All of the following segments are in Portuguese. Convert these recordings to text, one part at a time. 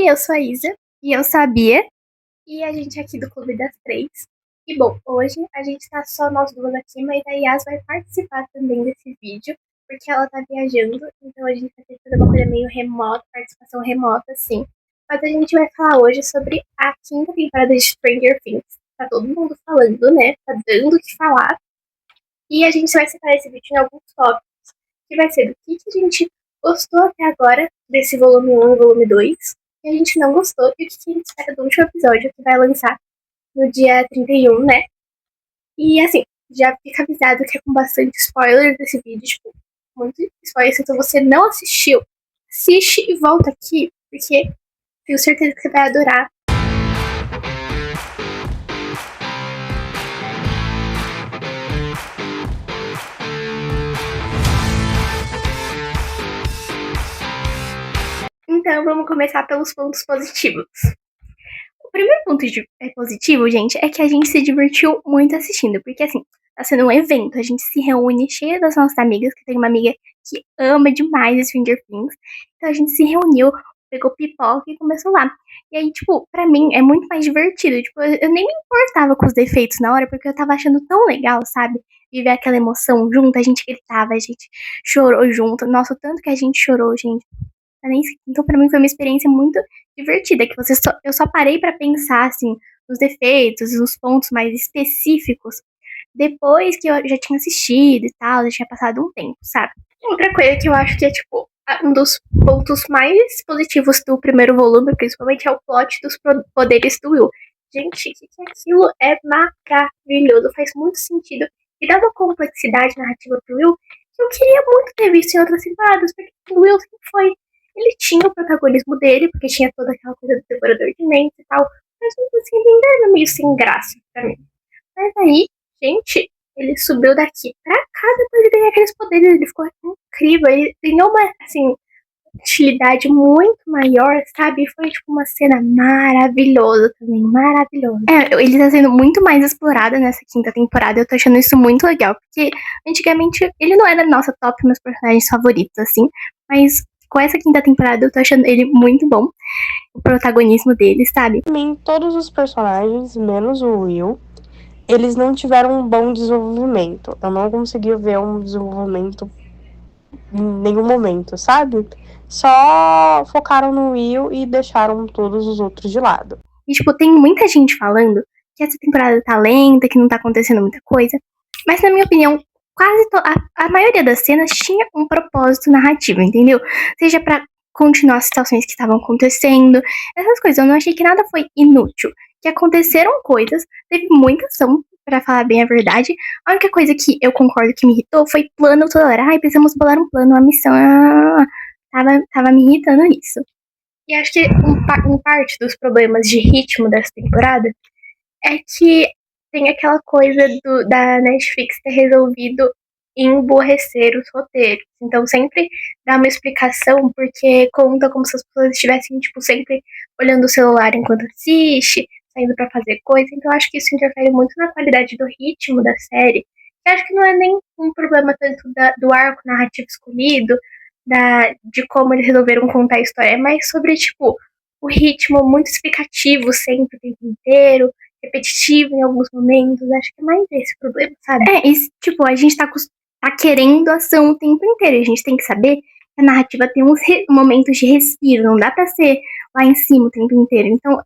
Oi, eu sou a Isa. E eu sabia. E a gente é aqui do Clube das Três. E bom, hoje a gente tá só nós duas aqui, mas a Yas vai participar também desse vídeo, porque ela tá viajando, então a gente vai ter que fazer uma coisa meio remota, participação remota, assim. Mas a gente vai falar hoje sobre a quinta temporada de Stranger Things. Tá todo mundo falando, né? Tá dando o que falar. E a gente vai separar esse vídeo em alguns tópicos, que vai ser do que a gente gostou até agora desse volume 1 e volume 2, que a gente não gostou, e o que a gente espera do último episódio, que vai lançar no dia 31, né? E assim, já fica avisado que é com bastante spoiler desse vídeo, tipo, muito spoiler. Então, se você não assistiu, assiste e volta aqui, porque tenho certeza que você vai adorar. Então, vamos começar pelos pontos positivos. O primeiro ponto positivo, gente, é que a gente se divertiu muito assistindo, porque assim, tá sendo um evento, a gente se reúne cheia das nossas amigas, que tem uma amiga que ama demais Stranger Things, então a gente se reuniu, pegou pipoca e começou lá. E aí, tipo, pra mim é muito mais divertido, tipo, eu nem me importava com os defeitos na hora, porque eu tava achando tão legal, sabe? Viver aquela emoção junto, a gente gritava, a gente chorou junto, nossa, o tanto que a gente chorou, gente. Então, pra mim, foi uma experiência muito divertida, que eu só parei pra pensar, assim, nos defeitos, nos pontos mais específicos, depois que eu já tinha assistido e tal, já tinha passado um tempo, sabe? Outra coisa que eu acho que é, tipo, um dos pontos mais positivos do primeiro volume, principalmente, é o plot dos poderes do Will. Gente, que aquilo é maravilhoso, faz muito sentido. E dá uma complexidade narrativa pro Will que eu queria muito ter visto em outras temporadas, porque o Will sempre foi. Ele tinha o protagonismo dele, porque tinha toda aquela coisa do devorador de mentes e tal, mas mesmo assim ele ainda era meio sem graça pra mim. Mas aí, gente, ele subiu daqui pra cá depois de ganhar aqueles poderes, ele ficou incrível, ele ganhou uma, assim, utilidade muito maior, sabe? Foi, tipo, uma cena maravilhosa também, maravilhosa. Ele tá sendo muito mais explorado nessa quinta temporada, eu tô achando isso muito legal, porque antigamente ele não era nossa top meus personagens favoritos, assim, mas com essa quinta temporada eu tô achando ele muito bom, o protagonismo dele, sabe? Pra mim, todos os personagens, menos o Will, eles não tiveram um bom desenvolvimento. Eu não consegui ver um desenvolvimento em nenhum momento, sabe? Só focaram no Will e deixaram todos os outros de lado. E, tipo, tem muita gente falando que essa temporada tá lenta, que não tá acontecendo muita coisa, mas na minha opinião, a maioria das cenas tinha um propósito narrativo, entendeu? Seja pra continuar as situações que estavam acontecendo, essas coisas. Eu não achei que nada foi inútil. Que aconteceram coisas, teve muita ação, pra falar bem a verdade. A única coisa que eu concordo que me irritou foi plano toda hora. Ai, precisamos bolar um plano, uma missão. Tava me irritando isso. E acho que parte dos problemas de ritmo dessa temporada é que tem aquela coisa da Netflix ter resolvido emborrecer os roteiros. Então sempre dá uma explicação, porque conta como se as pessoas estivessem, tipo, sempre olhando o celular enquanto assiste, saindo pra fazer coisa. Então acho que isso interfere muito na qualidade do ritmo da série. Eu acho que não é nem um problema tanto do arco narrativo escolhido, de como eles resolveram contar a história, é mais sobre, tipo, o ritmo muito explicativo sempre, o tempo inteiro, repetitivo em alguns momentos. Acho que é mais esse o problema, sabe? Tipo, a gente tá querendo ação o tempo inteiro. A gente tem que saber que a narrativa tem uns momentos de respiro, não dá pra ser lá em cima o tempo inteiro. Então,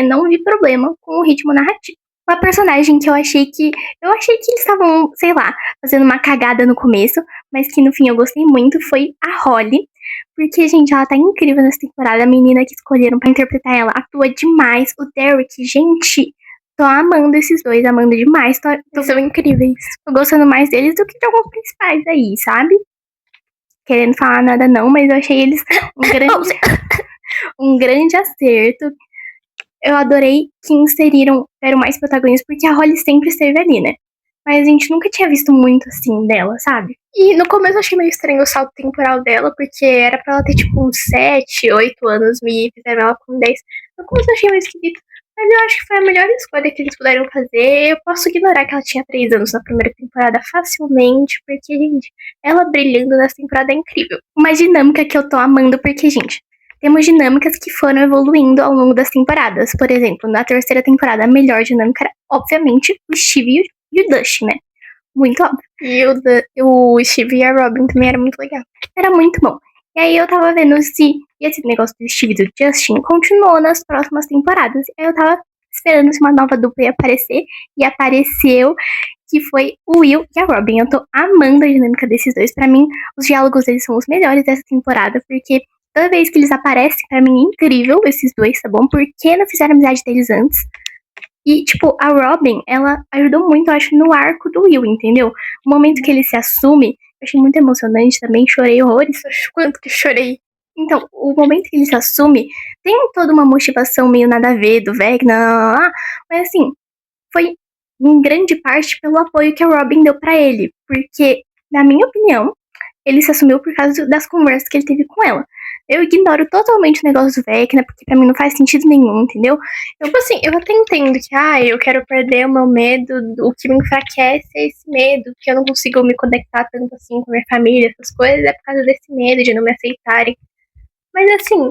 não vi problema com o ritmo narrativo. Uma personagem que eu achei que eles estavam, sei lá, fazendo uma cagada no começo, mas que no fim eu gostei muito, foi a Holly. Porque, gente, ela tá incrível nessa temporada. A menina que escolheram pra interpretar ela atua demais. O Derek, gente, tô amando esses dois, amando demais. São incríveis. Tô gostando mais deles do que de alguns principais aí, sabe? Querendo falar nada não, mas eu achei eles um grande acerto. Eu adorei que deram mais protagonistas, porque a Holly sempre esteve ali, né? Mas a gente nunca tinha visto muito, assim, dela, sabe? E no começo eu achei meio estranho o salto temporal dela, porque era pra ela ter, tipo, uns 7, 8 anos, me fizeram ela com 10. No começo eu achei meio esquisito, mas eu acho que foi a melhor escolha que eles puderam fazer. Eu posso ignorar que ela tinha 3 anos na primeira temporada facilmente, porque, gente, ela brilhando nessa temporada é incrível. Uma dinâmica que eu tô amando, porque, gente, temos dinâmicas que foram evoluindo ao longo das temporadas. Por exemplo, na terceira temporada, a melhor dinâmica era, obviamente, o Steve e o Dustin, né? Muito óbvio. E o Steve e a Robin também era muito legal. Era muito bom. E aí eu tava vendo se esse negócio do Steve e do Justin continuou nas próximas temporadas. Aí eu tava esperando se uma nova dupla ia aparecer. E apareceu, que foi o Will e a Robin. Eu tô amando a dinâmica desses dois. Pra mim, os diálogos deles são os melhores dessa temporada, porque toda vez que eles aparecem, pra mim é incrível esses dois, tá bom? Por que não fizeram amizade deles antes? E, tipo, a Robin, ela ajudou muito, eu acho, no arco do Will, entendeu? O momento que ele se assume, eu achei muito emocionante também, chorei horrores. Quanto que chorei. Então, o momento que ele se assume, tem toda uma motivação meio nada a ver do Vecna, mas assim, foi em grande parte pelo apoio que a Robin deu pra ele, porque, na minha opinião, ele se assumiu por causa das conversas que ele teve com ela. Eu ignoro totalmente o negócio do Vecna, porque pra mim não faz sentido nenhum, entendeu? Tipo assim, eu até entendo que, eu quero perder o meu medo, o que me enfraquece é esse medo, que eu não consigo me conectar tanto assim com a minha família, essas coisas, é por causa desse medo de não me aceitarem. Mas assim,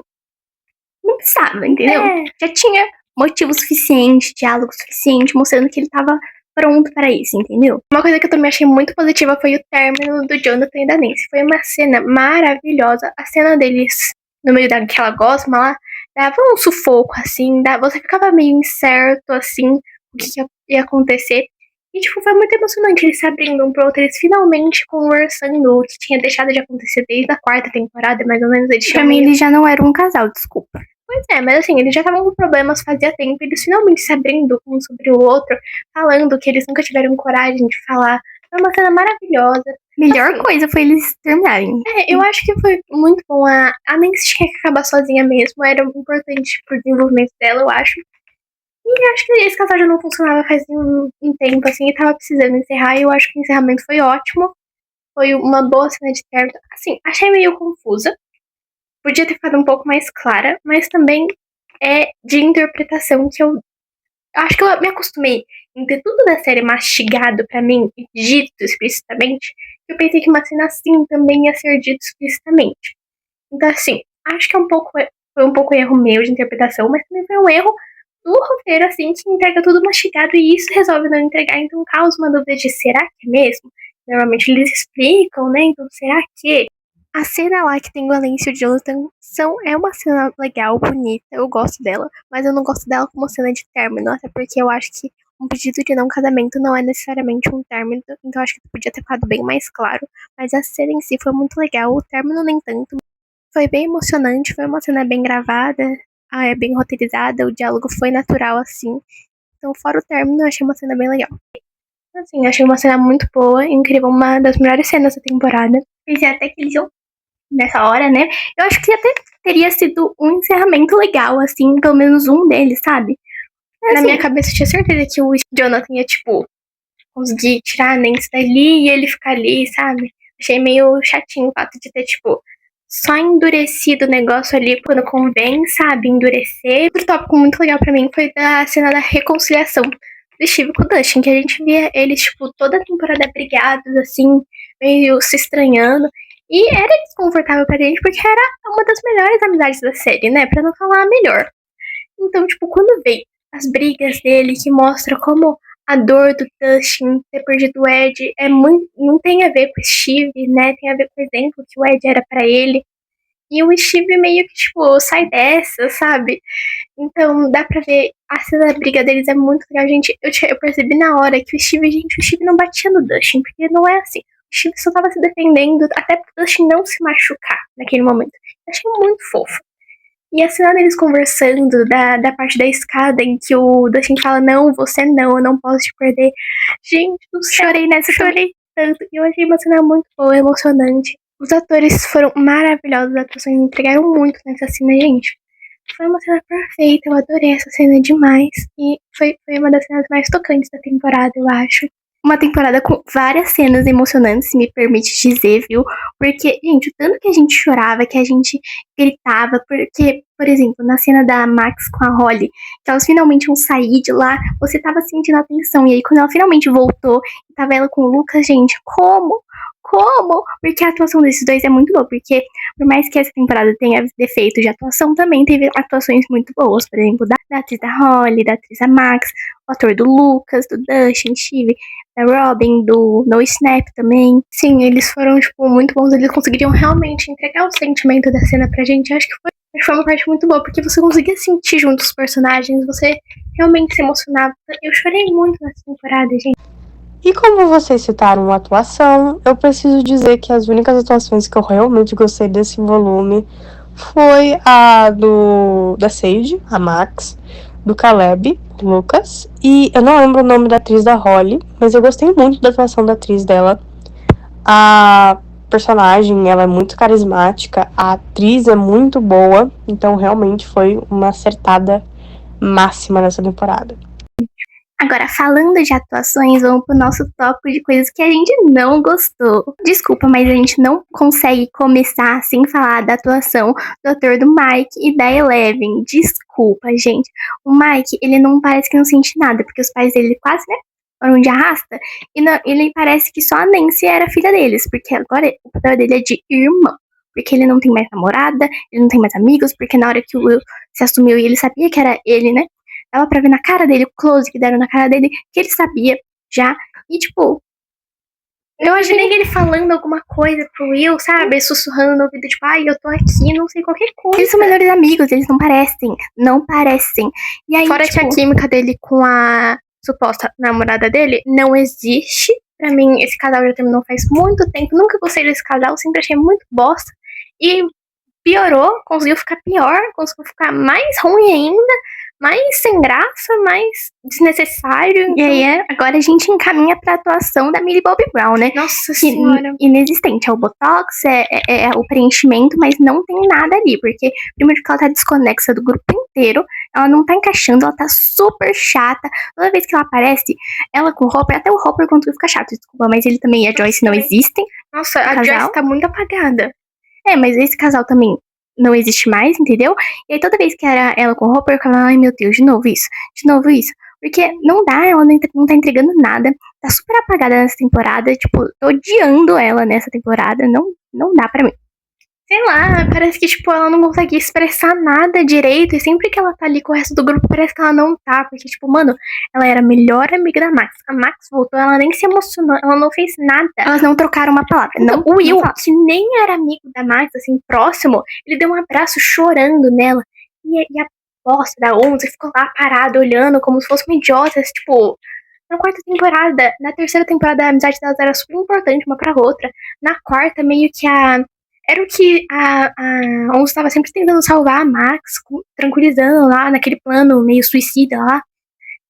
não precisava, entendeu? Já tinha motivo suficiente, diálogo suficiente, mostrando que ele tava pronto para isso, entendeu? Uma coisa que eu também achei muito positiva foi o término do Jonathan e da Nancy. Foi uma cena maravilhosa. A cena deles no meio daquela gosma lá dava um sufoco, assim, você ficava meio incerto, assim, o que ia acontecer. E, tipo, foi muito emocionante eles se abrindo um pro outro, eles finalmente conversando, o que tinha deixado de acontecer desde a quarta temporada, mais ou menos. Pra mim, eles já não eram um casal, desculpa. Pois é, mas assim, eles já estavam com problemas fazia tempo, eles finalmente se abrindo um sobre o outro, falando que eles nunca tiveram coragem de falar. Foi uma cena maravilhosa. Melhor coisa foi eles terminarem. Eu acho que foi muito bom. A Nancy tinha que acabar sozinha mesmo, era importante pro desenvolvimento dela, eu acho. E acho que esse casal já não funcionava faz um tempo, assim, e tava precisando encerrar, e eu acho que o encerramento foi ótimo. Foi uma boa cena de término. Assim, achei meio confusa. Podia ter ficado um pouco mais clara, mas também é de interpretação que eu acho que eu me acostumei em ter tudo da série mastigado pra mim e dito explicitamente. Eu pensei que uma cena assim também ia ser dito explicitamente. Então, assim, acho que foi um pouco erro meu de interpretação, mas também foi um erro do roteiro, assim, que entrega tudo mastigado e isso resolve não entregar. Então causa uma dúvida de será que é mesmo? Normalmente eles explicam, né? Então será que? A cena lá que tem o Valência e o Jonathan é uma cena legal, bonita, eu gosto dela, mas eu não gosto dela como cena de término, até porque eu acho que um pedido de não casamento não é necessariamente um término, então acho que podia ter ficado bem mais claro, mas a cena em si foi muito legal, o término nem tanto, foi bem emocionante, foi uma cena bem gravada, é bem roteirizada, o diálogo foi natural assim, então fora o término eu achei uma cena bem legal. Assim, achei uma cena muito boa, incrível, uma das melhores cenas da temporada. Pensei até que eles iam nessa hora, né? Eu acho que até teria sido um encerramento legal, assim, pelo menos um deles, sabe? Mas, na minha cabeça eu tinha certeza que o Jonathan ia, tipo, conseguir tirar a Nancy dali e ele ficar ali, sabe? Achei meio chatinho o fato de ter, tipo, só endurecido o negócio ali quando convém, sabe? Endurecer. Outro tópico muito legal pra mim foi da cena da reconciliação do Steve com o Dustin, que a gente via eles, tipo, toda a temporada brigados, assim, meio se estranhando. E era desconfortável pra gente, porque era uma das melhores amizades da série, né? Pra não falar a melhor. Então, tipo, quando veio as brigas dele, que mostra como a dor do Dustin ter perdido o Ed não tem a ver com o Steve, né? Tem a ver com o exemplo que o Ed era pra ele. E o Steve meio que, tipo, sai dessa, sabe? Então, dá pra ver, a cena da briga deles é muito legal, gente. Eu percebi na hora que o Steve não batia no Dustin, porque não é assim. O Steve só tava se defendendo, até pro Dustin não se machucar naquele momento. Eu achei muito fofo. E a cena deles conversando da parte da escada em que o Dustin fala, não, você não, eu não posso te perder. Gente, eu chorei nessa, chorei tanto. E eu achei uma cena muito boa, emocionante. Os atores foram maravilhosos, as atuações entregaram muito nessa cena, gente. Foi uma cena perfeita, eu adorei essa cena demais. E foi uma das cenas mais tocantes da temporada, eu acho. Uma temporada com várias cenas emocionantes, se me permite dizer, viu? Porque, gente, o tanto que a gente chorava, que a gente gritava, porque, por exemplo, na cena da Max com a Holly, que elas finalmente iam sair de lá, você tava sentindo a tensão. E aí, quando ela finalmente voltou, e tava ela com o Lucas, gente, como como? Porque a atuação desses dois é muito boa, porque por mais que essa temporada tenha defeito de atuação, também teve atuações muito boas, por exemplo, da atriz da Holly, da atriz da Max, o ator do Lucas, do Dustin, Steve, da Robin, do No Snap também. Sim, eles foram, tipo, muito bons, eles conseguiriam realmente entregar o sentimento da cena pra gente, acho que foi uma parte muito boa, porque você conseguia sentir junto os personagens, você realmente se emocionava. Eu chorei muito nessa temporada, gente. E como vocês citaram a atuação, eu preciso dizer que as únicas atuações que eu realmente gostei desse volume foi a da Sage, a Max, do Caleb, Lucas, e eu não lembro o nome da atriz da Holly, mas eu gostei muito da atuação da atriz dela. A personagem, ela é muito carismática, a atriz é muito boa, então realmente foi uma acertada máxima nessa temporada. Agora, falando de atuações, vamos pro nosso tópico de coisas que a gente não gostou. Desculpa, mas a gente não consegue começar sem falar da atuação do ator do Mike e da Eleven. Desculpa, gente. O Mike, ele não parece que não sente nada, porque os pais dele quase, né, foram de arrasta. E não, ele parece que só a Nancy era filha deles, porque agora o papel dele é de irmão. Porque ele não tem mais namorada, ele não tem mais amigos, porque na hora que o Will se assumiu e ele sabia que era ele, né? Dava pra ver na cara dele, o close que deram na cara dele, que ele sabia já. E, tipo, eu imaginei ele falando alguma coisa pro Will, sabe? Sussurrando no ouvido, tipo, ai, eu tô aqui, não sei qualquer coisa. Eles são melhores amigos, eles não parecem. Não parecem. E aí, fora tipo, que a química dele com a suposta namorada dele não existe. Pra mim, esse casal já terminou faz muito tempo. Nunca gostei desse casal, sempre achei muito bosta. E piorou, conseguiu ficar pior, conseguiu ficar mais ruim ainda. Mais sem graça, mais desnecessário. Então... E aí, agora a gente encaminha pra atuação da Millie Bobby Brown, né? Nossa senhora. Inexistente. É o botox, é o preenchimento, mas não tem nada ali. Porque, primeiro que ela tá desconexa do grupo inteiro, ela não tá encaixando, ela tá super chata. Toda vez que ela aparece, ela com o Hopper, até o Hopper conseguiu ficar chato, desculpa, mas ele também e a Joyce não existem. Nossa, a Joyce tá muito apagada. É, mas esse casal também não existe mais, entendeu? E aí toda vez que era ela com roupa, eu ficava, ai meu Deus, de novo isso. Porque não dá, ela não tá entregando nada. Tá super apagada nessa temporada, tipo, tô odiando ela nessa temporada, não dá pra mim. Sei lá, parece que, tipo, ela não consegue expressar nada direito, e sempre que ela tá ali com o resto do grupo, parece que ela não tá, porque, tipo, mano, ela era a melhor amiga da Max. A Max voltou, ela nem se emocionou, ela não fez nada. Elas não trocaram uma palavra. Não, o Will, que nem era amigo da Max, assim, próximo, ele deu um abraço chorando nela, e a bosta da Onze ficou lá parada, olhando como se fosse uma idiota, tipo... Na quarta temporada, na terceira temporada, a amizade delas era super importante uma pra outra. Na quarta, meio que era o que a Onze estava sempre tentando salvar a Max, tranquilizando lá naquele plano meio suicida lá.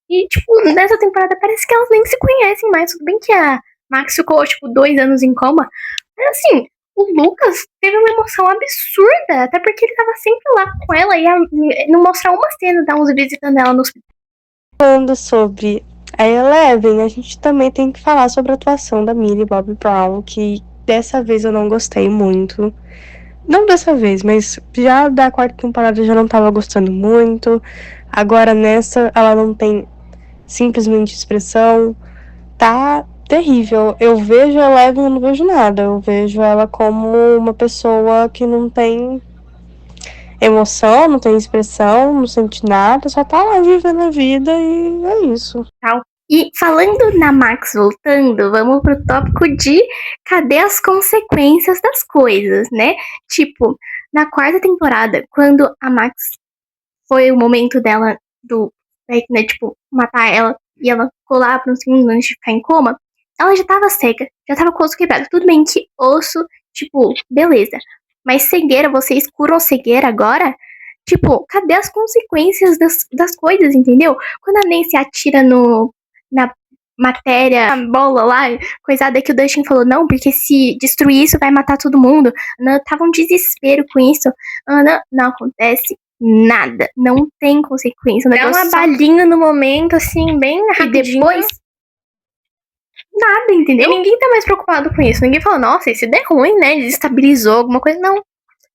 E, tipo, nessa temporada parece que elas nem se conhecem mais. Tudo bem que a Max ficou, tipo, 2 anos em coma. Mas, assim, o Lucas teve uma emoção absurda. Até porque ele tava sempre lá com ela e não mostrar uma cena da Onze visitando ela no hospital. Falando sobre a Eleven, a gente também tem que falar sobre a atuação da Millie Bobby Brown, que dessa vez eu não gostei muito. Não dessa vez, mas já da quarta temporada eu já não tava gostando muito. Agora nessa, ela não tem simplesmente expressão. Tá terrível. Eu vejo a Eleven, eu não vejo nada. Eu vejo ela como uma pessoa que não tem emoção, não tem expressão, não sente nada, só tá lá vivendo a vida e é isso. E falando na Max voltando, vamos pro tópico de cadê as consequências das coisas, né? Tipo, na quarta temporada, quando a Max foi o momento dela né, tipo, matar ela e ela ficou lá por um segundo antes de ficar em coma, ela já tava cega, já tava com o osso quebrado. Tudo bem que osso, tipo, beleza. Mas cegueira, vocês curam cegueira agora? Tipo, cadê as consequências das coisas, entendeu? Quando a Nancy atira na matéria, a bola lá, coisada que o Dustin falou, não, porque se destruir isso vai matar todo mundo. Ana tava um desespero com isso. Ana, não acontece nada. Não tem consequência. Dá uma balinha no momento, assim, bem rapidinho. E depois, nada, entendeu? E ninguém tá mais preocupado com isso. Ninguém fala, nossa, isso der ruim, né? Desestabilizou alguma coisa. Não.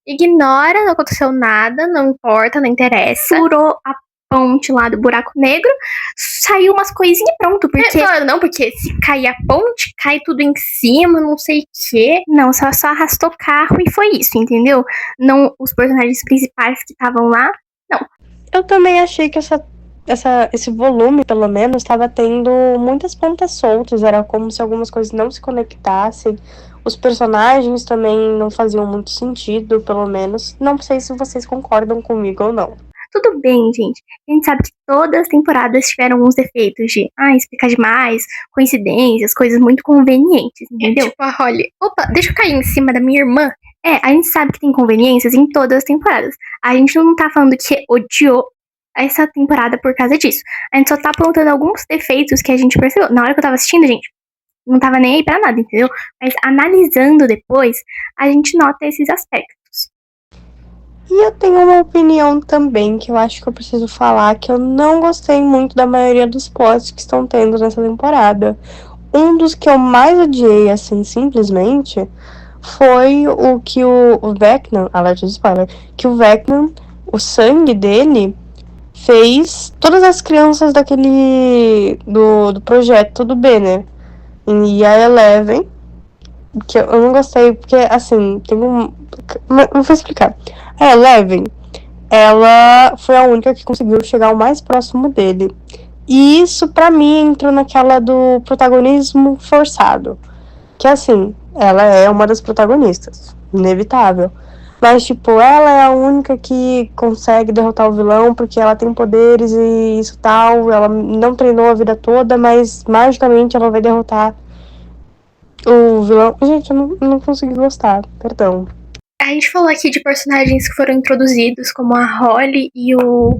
Ignora, não aconteceu nada, não importa, não interessa. Furou a ponte lá do buraco negro, saiu umas coisinhas e pronto, porque... Claro, não, porque se cair a ponte, cai tudo em cima, não sei o quê. Não, só arrastou carro e foi isso, entendeu? Não os personagens principais que estavam lá, não. Eu também achei que esse volume, pelo menos, estava tendo muitas pontas soltas. Era como se algumas coisas não se conectassem. Os personagens também não faziam muito sentido, pelo menos. Não sei se vocês concordam comigo ou não. Tudo bem, gente. A gente sabe que todas as temporadas tiveram uns defeitos de explicar demais, coincidências, coisas muito convenientes, entendeu? Tipo a Holly. Opa, deixa eu cair em cima da minha irmã. A gente sabe que tem conveniências em todas as temporadas. A gente não tá falando que odiou essa temporada por causa disso. A gente só tá apontando alguns defeitos que a gente percebeu. Na hora que eu tava assistindo, gente, não tava nem aí pra nada, entendeu? Mas analisando depois, a gente nota esses aspectos. E eu tenho uma opinião também que eu acho que eu preciso falar, que eu não gostei muito da maioria dos plots que estão tendo nessa temporada. Um dos que eu mais odiei, assim, simplesmente, foi o que o Vecna, alerta de spoiler, que o Vecna, o sangue dele, fez todas as crianças do projeto do Banner. E a Eleven, que eu não gostei, porque, assim, tem um... Não vou explicar. A Eleven, ela foi a única que conseguiu chegar o mais próximo dele. E isso, pra mim, entrou naquela do protagonismo forçado. Que, assim, ela é uma das protagonistas, inevitável. Mas, tipo, ela é a única que consegue derrotar o vilão porque ela tem poderes e isso tal. Ela não treinou a vida toda, mas magicamente ela vai derrotar o vilão. Gente, eu não consegui gostar, perdão. A gente falou aqui de personagens que foram introduzidos, como a Holly e o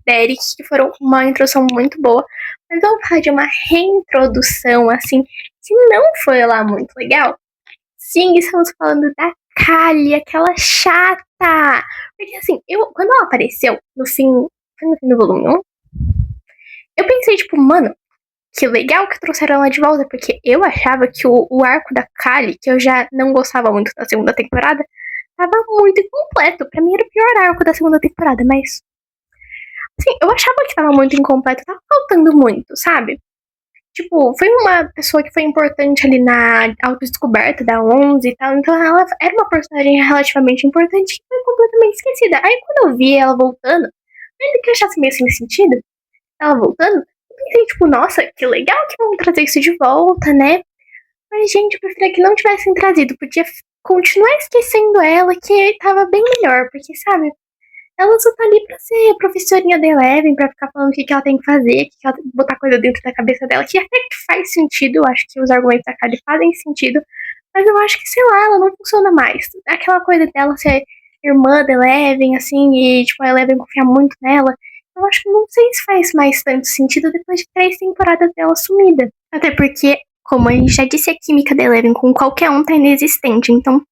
Derek, que foram uma introdução muito boa. Mas vamos falar de uma reintrodução, assim, que não foi lá muito legal. Sim, estamos falando da Callie, aquela chata. Porque assim, quando ela apareceu no fim do volume 1, eu pensei, tipo, mano, que legal que trouxeram ela de volta, porque eu achava que o arco da Callie, que eu já não gostava muito da segunda temporada, tava muito incompleto. Pra mim era o pior arco da segunda temporada, mas... assim, eu achava que tava muito incompleto, tava faltando muito, sabe? Tipo, foi uma pessoa que foi importante ali na autodescoberta da 11 e tal, então ela era uma personagem relativamente importante que foi completamente esquecida. Aí quando eu vi ela voltando, ainda que eu achasse meio sem sentido, ela voltando, eu pensei, tipo, nossa, que legal que vão trazer isso de volta, né? Mas, gente, eu preferia que não tivessem trazido, podia continuar esquecendo ela, que tava bem melhor, porque, sabe, ela só tá ali pra ser professorinha da Eleven, pra ficar falando o que ela tem que fazer, que ela tem que botar coisa dentro da cabeça dela, que até que faz sentido, eu acho que os argumentos da Kylie fazem sentido, mas eu acho que, sei lá, ela não funciona mais. Aquela coisa dela ser irmã da Eleven, assim, e, tipo, a Eleven confiar muito nela, eu acho que não sei se faz mais tanto sentido depois de 3 temporadas dela sumida. Até porque, como a gente já disse, a química da Eleven com qualquer um tá inexistente, então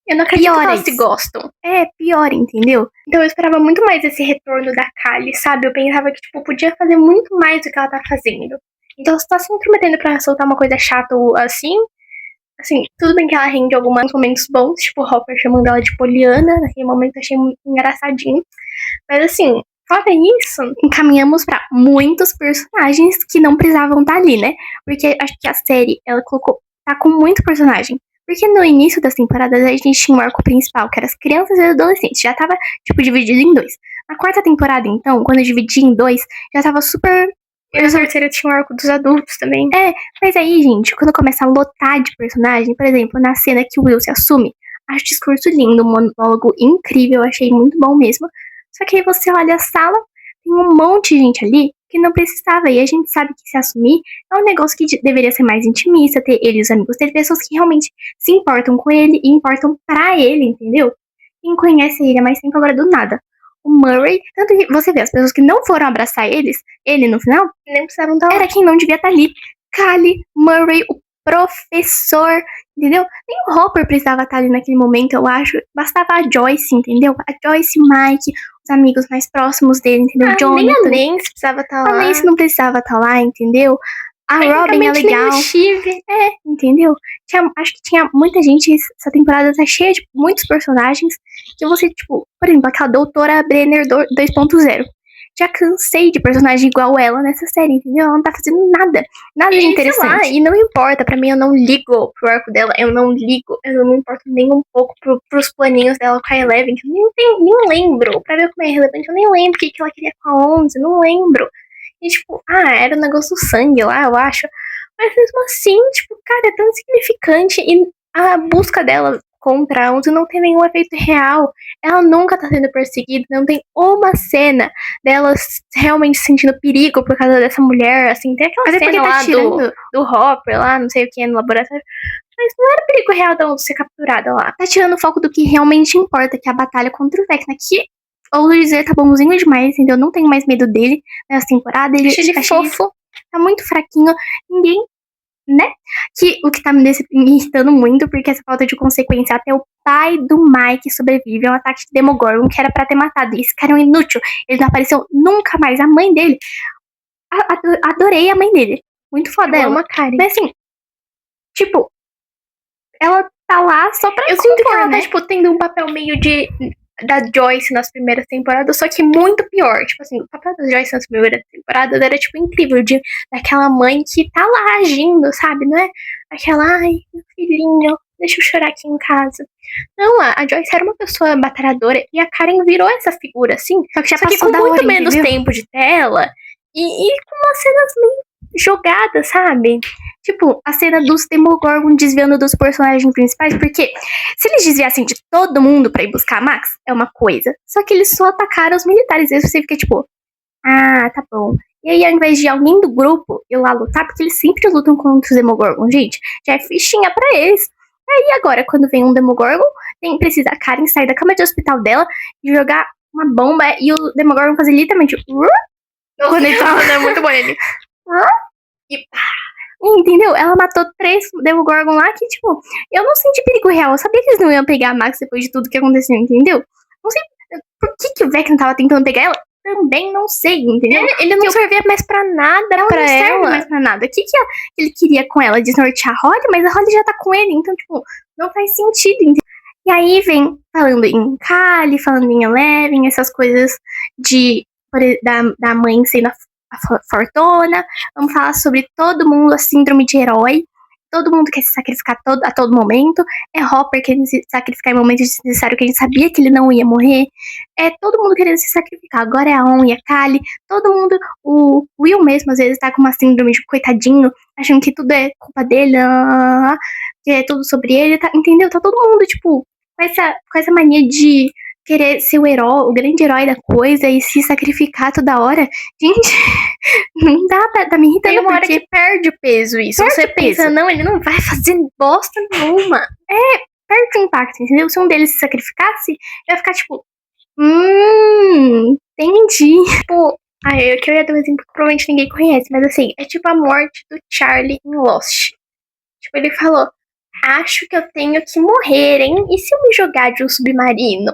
eu não acredito que elas se gostam. Pior, entendeu? Então eu esperava muito mais esse retorno da Kylie, sabe? Eu pensava que, tipo, podia fazer muito mais do que ela tá fazendo. Então você tá se intrometendo pra soltar uma coisa chata ou assim. Assim, tudo bem que ela rende alguns momentos bons, tipo o Hopper chamando ela de Poliana, naquele momento eu achei muito engraçadinho. Mas assim, fora isso, encaminhamos pra muitos personagens que não precisavam estar ali, né? Porque acho que a série, ela tá com muito personagem. Porque no início das temporadas a gente tinha um arco principal, que era as crianças e os adolescentes. Já tava, tipo, dividido em 2. Na quarta temporada, então, quando eu dividi em 2, já tava super... E na terceira tinha o arco dos adultos também. Mas aí, gente, quando começa a lotar de personagem, por exemplo, na cena que o Will se assume, acho o discurso lindo, um monólogo incrível, achei muito bom mesmo. Só que aí você olha a sala, tem um monte de gente ali que não precisava, e a gente sabe que se assumir é um negócio que deveria ser mais intimista, ter ele e os amigos, ter pessoas que realmente se importam com ele e importam pra ele, entendeu? Quem conhece ele há mais tempo agora do nada. O Murray, tanto que você vê, as pessoas que não foram abraçar ele no final, nem precisavam estar lá. Era quem não devia estar ali. Callie, Murray, o professor, entendeu? Nem o Hopper precisava estar ali naquele momento, eu acho. Bastava a Joyce, entendeu? A Joyce, Mike, os amigos mais próximos dele, entendeu? Jonathan. Nem a Nancy precisava estar lá. A Nancy não precisava estar lá, entendeu? A Robin é legal. Entendeu? Acho que tinha muita gente. Essa temporada tá cheia de muitos personagens que você, tipo, por exemplo, aquela doutora Brenner 2.0. Já cansei de personagem igual ela nessa série, entendeu? Ela não tá fazendo nada de interessante. E não importa, pra mim eu não ligo pro arco dela, eu não me importo nem um pouco pros planinhos dela com a Eleven, que eu nem lembro, pra ver como é relevante, eu nem lembro o que ela queria com a 11, não lembro. E tipo, era o negócio do sangue lá, eu acho. Mas mesmo assim, tipo, cara, é tão insignificante e a busca dela contra a 11 não tem nenhum efeito real. Ela nunca tá sendo perseguida, não tem uma cena dela realmente sentindo perigo por causa dessa mulher, assim, tem aquela cena lá do Hopper lá, não sei o que, no laboratório, mas não era perigo real da 11 ser capturada lá. Tá tirando o foco do que realmente importa, que é a batalha contra o Vecna, que o Luizer tá bonzinho demais, entendeu? Não tenho mais medo dele nessa temporada, ele Achei ele fofo, tá muito fraquinho, ninguém, né? Que o que tá me irritando muito, porque essa falta de consequência, até o pai do Mike sobrevive a um ataque de Demogorgon que era pra ter matado. Esse cara é um inútil, ele não apareceu nunca mais. A mãe dele, adorei a mãe dele, muito foda ela. Uma Karen. Mas assim, tipo, ela tá lá só pra eu sinto que ela tá, tipo, tendo um papel meio da Joyce nas primeiras temporadas, só que muito pior. Tipo assim, o papel da Joyce nas primeiras temporadas era, tipo, incrível, daquela mãe que tá lá agindo, sabe? Não é aquela, ai, meu filhinho, deixa eu chorar aqui em casa. Não, a Joyce era uma pessoa batalhadora e a Karen virou essa figura, assim, só que com muito menos tempo de tela e com umas cenas meio jogadas, sabe? Tipo, a cena dos Demogorgon desviando dos personagens principais, porque se eles desviassem de todo mundo pra ir buscar a Max, é uma coisa. Só que eles só atacaram os militares, e aí você fica tipo, tá bom. E aí, ao invés de alguém do grupo ir lá lutar, porque eles sempre lutam contra os Demogorgon, gente, já é fichinha pra eles. E aí agora, quando vem um Demogorgon, precisa a Karen sair da cama de hospital dela e jogar uma bomba, e o Demogorgon fazer literalmente... Quando ele tá falando, é muito bom ele... E entendeu? Ela matou 3 Demogorgon lá que, tipo, eu não senti perigo real. Eu sabia que eles não iam pegar a Max depois de tudo que aconteceu, entendeu? Não sei por que o Vecna tava tentando pegar ela. Também não sei, entendeu? Ele não servia mais pra nada ela pra não ela. serve mais pra nada. O que ele queria com ela? Desnortear a Holly? Mas a Holly já tá com ele, então, tipo, não faz sentido, entendeu? E aí vem falando em Kali, falando em Eleven, essas coisas da mãe sendo a fortuna. Vamos falar sobre todo mundo, a síndrome de herói. Todo mundo quer se sacrificar a todo momento. É Hopper querendo se sacrificar em momentos desnecessários que a gente sabia que ele não ia morrer. É todo mundo querendo se sacrificar. Agora é a On e a Kali. Todo mundo, o Will mesmo, às vezes tá com uma síndrome de coitadinho, achando que tudo é culpa dele, que é tudo sobre ele, entendeu? Tá todo mundo, tipo, com essa mania de querer ser o herói, o grande herói da coisa e se sacrificar toda hora. Gente, não dá tá me irritando. Tem uma hora que perde o peso isso. Você pensa, não, ele não vai fazer bosta nenhuma. Perde o impacto, entendeu? Se um deles se sacrificasse, ia ficar tipo, entendi. Tipo, que eu ia dar um exemplo que provavelmente ninguém conhece, mas assim, é tipo a morte do Charlie em Lost. Tipo, ele falou, acho que eu tenho que morrer, hein? E se eu me jogar de um submarino?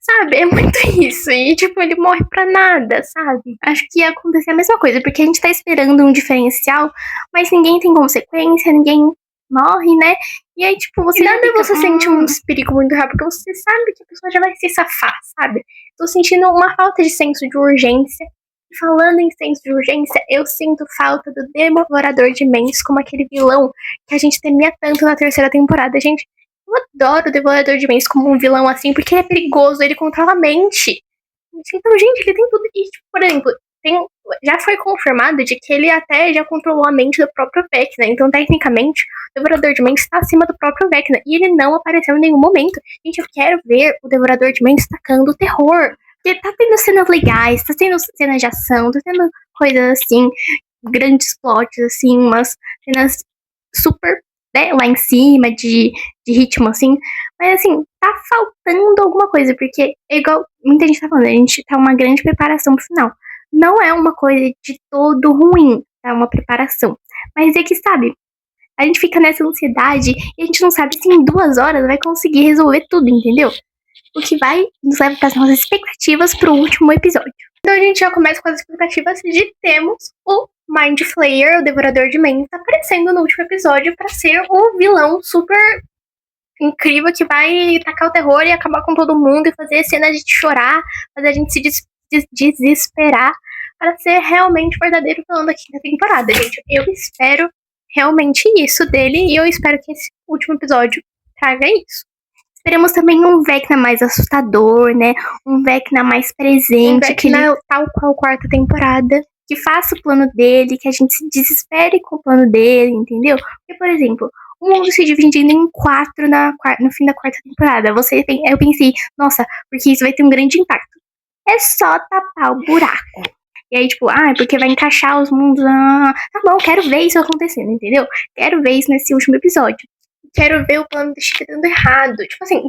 Sabe, é muito isso. E, tipo, ele morre pra nada, sabe? Acho que ia acontecer a mesma coisa, porque a gente tá esperando um diferencial, mas ninguém tem consequência, ninguém morre, né? E aí, tipo, você você sente um perigo muito rápido, porque você sabe que a pessoa já vai se safar, sabe? Tô sentindo uma falta de senso de urgência. E falando em senso de urgência, eu sinto falta do Devorador de Mentes como aquele vilão que a gente temia tanto na terceira temporada, gente. Eu adoro o Devorador de Mentes como um vilão assim, porque ele é perigoso, ele controla a mente. Então, gente, ele tem tudo. E, tipo, por exemplo, já foi confirmado de que ele até já controlou a mente do próprio Vecna. Então, tecnicamente, o Devorador de Mentes está acima do próprio Vecna. E ele não apareceu em nenhum momento. Gente, eu quero ver o Devorador de Mentes tacando terror. Porque tá tendo cenas legais, tá tendo cenas de ação, tá tendo coisas assim, grandes plots, assim, umas cenas super, né, lá em cima, de ritmo, assim. Mas, assim, tá faltando alguma coisa, porque é igual muita gente tá falando, a gente tá uma grande preparação pro final. Não é uma coisa de todo ruim, tá? Uma preparação. Mas é que, sabe, a gente fica nessa ansiedade e a gente não sabe se em 2 horas vai conseguir resolver tudo, entendeu? O que vai nos levar para as nossas expectativas pro último episódio. Então a gente já começa com as expectativas de temos o Mind Flayer, o Devorador de Mentes, aparecendo no último episódio para ser o vilão super incrível que vai tacar o terror e acabar com todo mundo e fazer cena de chorar, fazer a gente se desesperar para ser realmente verdadeiro vilão da quinta temporada, gente. Eu espero realmente isso dele e eu espero que esse último episódio traga isso. Esperemos também um Vecna mais assustador, né? Um Vecna mais presente. Um Vecna tal qual quarta temporada. Que faça o plano dele, que a gente se desespere com o plano dele, entendeu? Porque, por exemplo, o mundo se dividindo em 4 no fim da quarta temporada. Eu pensei, nossa, porque isso vai ter um grande impacto. É só tapar o buraco. E aí, tipo, porque vai encaixar os mundos. Tá bom, quero ver isso acontecendo, entendeu? Quero ver isso nesse último episódio. Quero ver o plano do Chico dando errado. Tipo assim,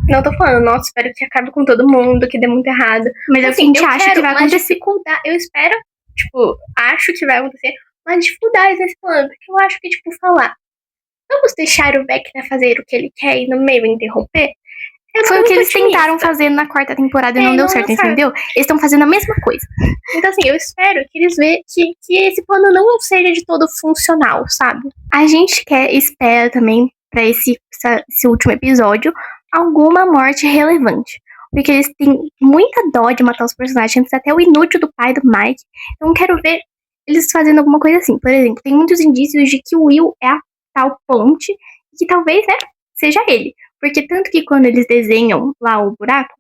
não tô falando, nossa, espero que acabe com todo mundo, que dê muito errado. Mas assim, a gente acha que vai acontecer. Eu espero, tipo, acho que vai acontecer umas dificuldades nesse plano. Porque eu acho que, tipo, falar, vamos deixar o Vecna fazer o que ele quer e no meio interromper. Foi o que eles tentaram fazer na quarta temporada e não deu certo, entendeu? Eles estão fazendo a mesma coisa. Então, assim, eu espero que eles vejam que esse plano não seja de todo funcional, sabe? A gente espera também, pra esse último episódio, alguma morte relevante. Porque eles têm muita dó de matar os personagens, até o inútil do pai do Mike. Então, quero ver eles fazendo alguma coisa assim. Por exemplo, tem muitos indícios de que o Will é a tal ponte, e que talvez, seja ele. Porque tanto que quando eles desenham lá o buraco,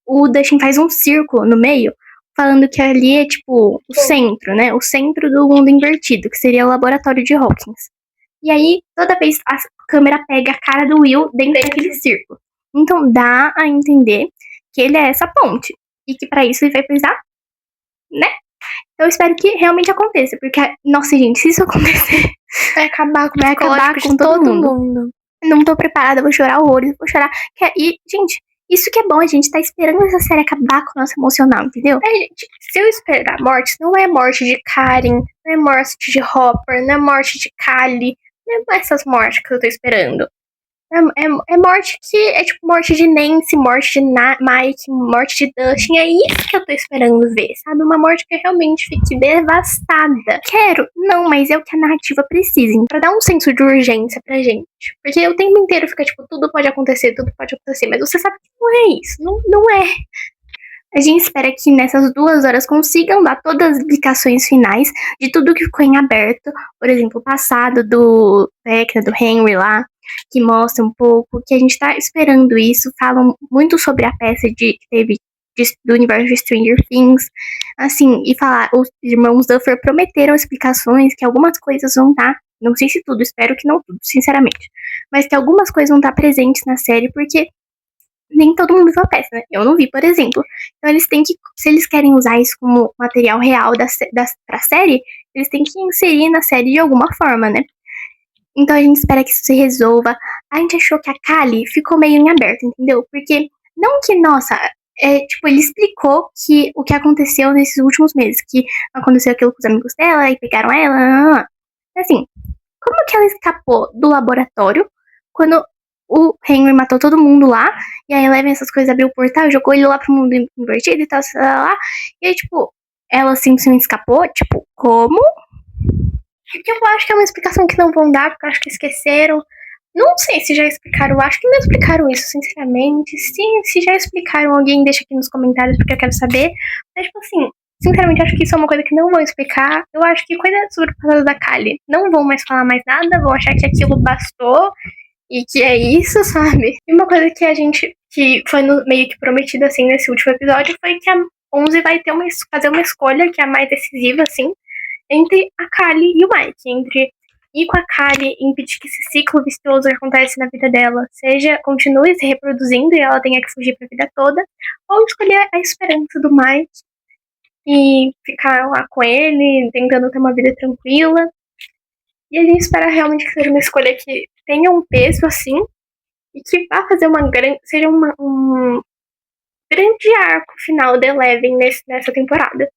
o Dustin faz um círculo no meio, falando que ali é tipo o centro, né? O centro do mundo invertido, que seria o laboratório de Hawkins. E aí, toda vez a câmera pega a cara do Will dentro daquele círculo. Então dá a entender que ele é essa ponte. E que pra isso ele vai precisar, né? Eu espero que realmente aconteça. Porque, nossa, gente, se isso acontecer, vai acabar com todo mundo. Não tô preparada, vou chorar horrores, vou chorar. E, gente, isso que é bom, a gente tá esperando essa série acabar com o nosso emocional, entendeu? Gente, se eu esperar morte, não é morte de Karen, não é morte de Hopper, não é morte de Kali, não é essas mortes que eu tô esperando. É morte que é tipo morte de Nancy, morte de Mike, morte de Dustin. É isso que eu tô esperando ver, sabe? Uma morte que eu realmente fique devastada. Quero, não, mas é o que a narrativa precisa, pra dar um senso de urgência pra gente. Porque o tempo inteiro fica tipo, tudo pode acontecer, mas você sabe que não é isso, não é. A gente espera que nessas 2 horas consigam dar todas as explicações finais de tudo que ficou em aberto. Por exemplo, o passado do Vecna, do Henry lá, que mostra um pouco, que a gente tá esperando isso. Falam muito sobre a peça que teve do universo de Stranger Things. Assim, e os irmãos Duffer prometeram explicações, que algumas coisas vão estar, não sei se tudo, espero que não tudo, sinceramente. Mas que algumas coisas vão estar presentes na série, porque nem todo mundo viu a peça, né? Eu não vi, por exemplo. Então eles têm que, se eles querem usar isso como material real pra série, eles têm que inserir na série de alguma forma, né? Então a gente espera que isso se resolva. A gente achou que a Kali ficou meio em aberto, entendeu? Porque, não que, nossa, ele explicou que o que aconteceu nesses últimos meses, que aconteceu aquilo com os amigos dela, e pegaram ela, assim, como que ela escapou do laboratório quando o Henry matou todo mundo lá, e a Eleven, essas coisas, abriu o portal, jogou ele lá pro mundo invertido e tal, lá, e aí, tipo, ela simplesmente escapou, tipo, como? Eu acho que é uma explicação que não vão dar, porque eu acho que esqueceram. Não sei se já explicaram, eu acho que não explicaram isso, sinceramente. Se já explicaram, alguém deixa aqui nos comentários, porque eu quero saber. Mas, tipo assim, sinceramente, acho que isso é uma coisa que não vão explicar. Eu acho que coisa sobre o passado da Kali. Não vão mais falar mais nada, vão achar que aquilo bastou e que é isso, sabe? E uma coisa que foi meio que prometido, assim, nesse último episódio, foi que a 11 vai fazer uma escolha que é a mais decisiva, assim, entre a Kali e o Mike, entre ir com a Kali e impedir que esse ciclo vicioso que acontece na vida dela continue se reproduzindo e ela tenha que fugir pra vida toda, ou escolher a esperança do Mike e ficar lá com ele, tentando ter uma vida tranquila. E a gente espera realmente que seja uma escolha que tenha um peso, assim, e que vá fazer seja um grande arco final da Eleven nessa temporada.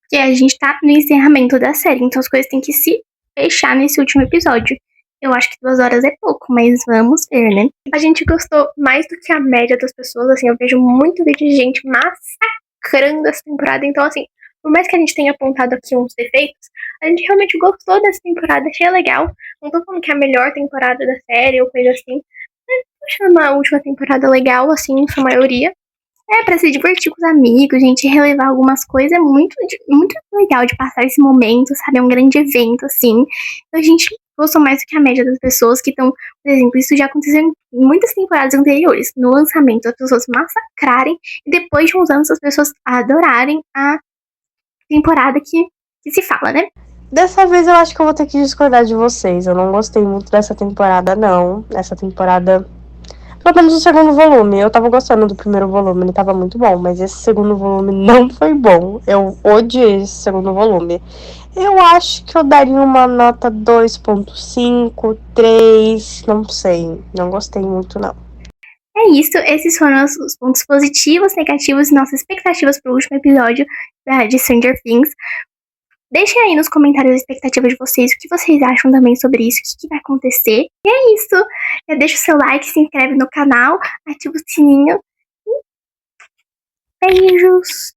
E a gente tá no encerramento da série, então as coisas têm que se fechar nesse último episódio. Eu acho que 2 horas é pouco, mas vamos ver, né? A gente gostou mais do que a média das pessoas, assim, eu vejo muito vídeo de gente massacrando essa temporada, então, assim, por mais que a gente tenha apontado aqui uns defeitos, a gente realmente gostou dessa temporada, achei legal. Não tô falando que é a melhor temporada da série ou coisa assim, mas tô achando uma última temporada legal, assim, em sua maioria. Pra se divertir com os amigos, gente, relevar algumas coisas é muito legal de passar esse momento, sabe? É um grande evento, assim. Então a gente gostou mais do que a média das pessoas que estão, por exemplo, isso já aconteceu em muitas temporadas anteriores. No lançamento, as pessoas massacrarem e depois de uns anos as pessoas adorarem a temporada que se fala, né? Dessa vez eu acho que eu vou ter que discordar de vocês. Eu não gostei muito dessa temporada, não. Essa temporada, pelo menos o segundo volume. Eu tava gostando do primeiro volume, ele tava muito bom. Mas esse segundo volume não foi bom. Eu odiei esse segundo volume. Eu acho que eu daria uma nota 2.5, 3, não sei. Não gostei muito, não. É isso, esses foram os pontos positivos, negativos e nossas expectativas pro último episódio de Stranger Things. Deixem aí nos comentários a expectativa de vocês, o que vocês acham também sobre isso, o que vai acontecer. E é isso. Deixa o seu like, se inscreve no canal, ativa o sininho. Beijos!